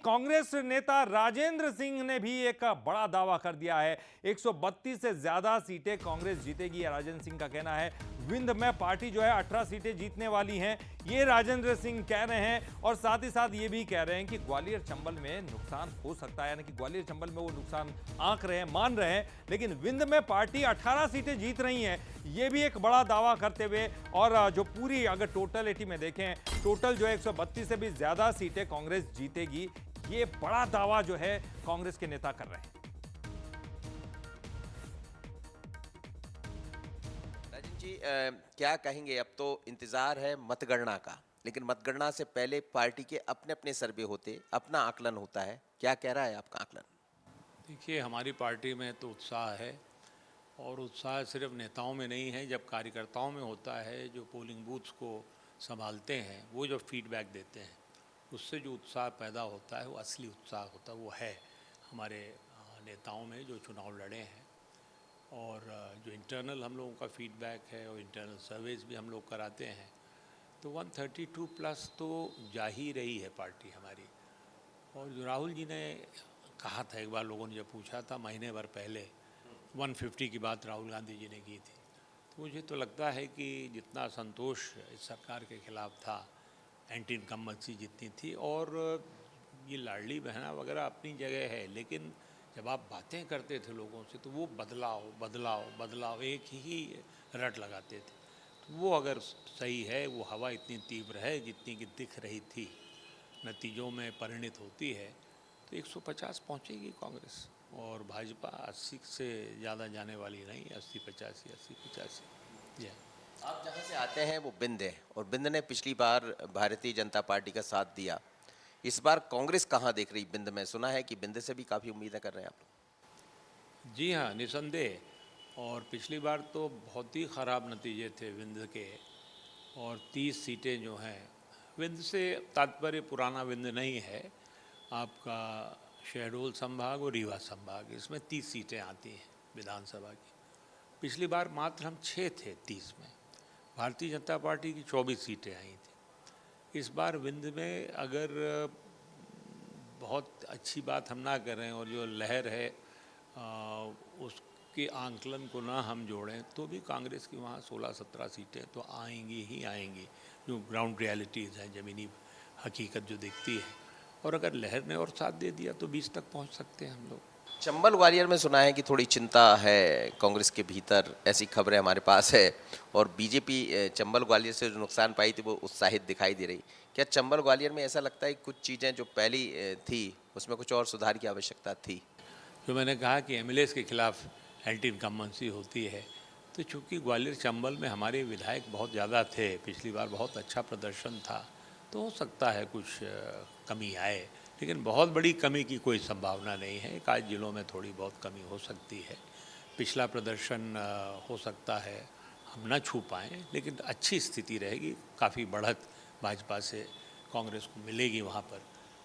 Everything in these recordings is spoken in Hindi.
कांग्रेस नेता राजेंद्र सिंह ने भी एक बड़ा दावा कर दिया है। 132 से ज्यादा सीटें कांग्रेस जीतेगी, राजेंद्र सिंह का कहना है। विंध्य में पार्टी जो है 18 सीटें जीतने वाली हैं, ये राजेंद्र सिंह कह रहे हैं। और साथ ही साथ ये भी कह रहे हैं कि ग्वालियर चंबल में नुकसान हो सकता है, यानी कि ग्वालियर चंबल में वो नुकसान आंक रहे हैं, मान रहे हैं, लेकिन विंध्य में पार्टी 18 सीटें जीत रही हैं, ये भी एक बड़ा दावा करते हुए। और जो पूरी अगर टोटलिटी में देखें, टोटल जो है 132 से भी ज्यादा सीटें कांग्रेस जीतेगी, ये बड़ा दावा जो है कांग्रेस के नेता कर रहे हैं। राजन जी, क्या कहेंगे? अब तो इंतजार है मतगणना का, लेकिन मतगणना से पहले पार्टी के अपने अपने सर्वे होते, अपना आकलन होता है। क्या कह रहा है आपका आकलन? देखिए, हमारी पार्टी में तो उत्साह है, और उत्साह सिर्फ नेताओं में नहीं है, जब कार्यकर्ताओं में होता है, जो पोलिंग बूथ्स को संभालते हैं, वो जो फीडबैक देते हैं, उससे जो उत्साह पैदा होता है, वो असली उत्साह होता है, वो है हमारे नेताओं में जो चुनाव लड़े हैं। और जो इंटरनल हम लोगों का फीडबैक है, और इंटरनल सर्वेज भी हम लोग कराते हैं, तो 132 प्लस तो जा ही रही है पार्टी हमारी। और जो राहुल जी ने कहा था, एक बार लोगों ने जब पूछा था महीने भर पहले, 150 की बात राहुल गांधी जी ने की थी, तो मुझे तो लगता है कि जितना संतोष इस सरकार के खिलाफ था, एंटी इनकम्बेंसी जितनी थी, और ये लाडली बहना वगैरह अपनी जगह है, लेकिन जब आप बातें करते थे लोगों से, तो वो बदलाव बदलाव बदलाव एक ही रट लगाते थे। तो वो अगर सही है, वो हवा इतनी तीव्र है जितनी कि दिख रही थी, नतीजों में परिणित होती है, तो 150 पहुंचेगी कांग्रेस, और भाजपा 80 से ज़्यादा जाने वाली नहीं, 80-85 80-85। जी। आप जहां से आते हैं वो बिंद है, और बिंद ने पिछली बार भारतीय जनता पार्टी का साथ दिया। इस बार कांग्रेस कहां देख रही बिंद में? सुना है कि बिंद से भी काफी उम्मीदें कर रहे हैं आप लोग। जी हाँ, निसंदेह। और पिछली बार तो बहुत ही ख़राब नतीजे थे विंध्य के, और 30 सीटें जो हैं, विंध्य से तात्पर्य पुराना विंध्य नहीं है, आपका शहडोल संभाग और रीवा संभाग, इसमें 30 सीटें आती हैं विधानसभा की। पिछली बार मात्र हम 6 थे 30 में, भारतीय जनता पार्टी की 24 सीटें आई थी। इस बार विंध्य में अगर बहुत अच्छी बात हम ना करें, और जो लहर है उसके आंकलन को ना हम जोड़ें, तो भी कांग्रेस की वहाँ 16-17 सीटें तो आएंगी ही आएंगी, जो ग्राउंड रियलिटीज़ हैं, ज़मीनी हकीकत जो दिखती है। और अगर लहर ने और साथ दे दिया तो 20 तक पहुँच सकते हैं हम लोग। चंबल ग्वालियर में सुना है कि थोड़ी चिंता है कांग्रेस के भीतर, ऐसी खबरें हमारे पास है। और बीजेपी चंबल ग्वालियर से जो नुकसान पाई थी वो उत्साहित दिखाई दे रही। क्या चंबल ग्वालियर में ऐसा लगता है कि कुछ चीज़ें जो पहली थी उसमें कुछ और सुधार की आवश्यकता थी? जो मैंने कहा कि एमएलएस के खिलाफ एंटी इनकम्बेंसी होती है, तो चूँकि ग्वालियर चंबल में हमारे विधायक बहुत ज़्यादा थे, पिछली बार बहुत अच्छा प्रदर्शन था, तो हो सकता है कुछ कमी आए, लेकिन बहुत बड़ी कमी की कोई संभावना नहीं है। एक आध जिलों में थोड़ी बहुत कमी हो सकती है। पिछला प्रदर्शन हो सकता है हम ना छू पाएँ, लेकिन अच्छी स्थिति रहेगी, काफ़ी बढ़त भाजपा से कांग्रेस को मिलेगी वहाँ पर।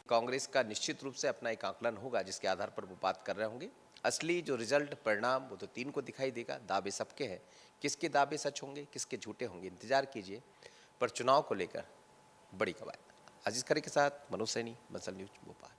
कांग्रेस का निश्चित रूप से अपना एक आकलन होगा जिसके आधार पर वो बात कर रहे होंगे। असली जो रिजल्ट परिणाम वो तो 3 को दिखाई देगा। दावे सबके हैं, किसके दावे सच होंगे किसके झूठे होंगे इंतजार कीजिए। पर चुनाव को लेकर बड़ी कवायद। अजीज खरे के साथ मनोज सैनी, बंसल न्यूज भोपाल।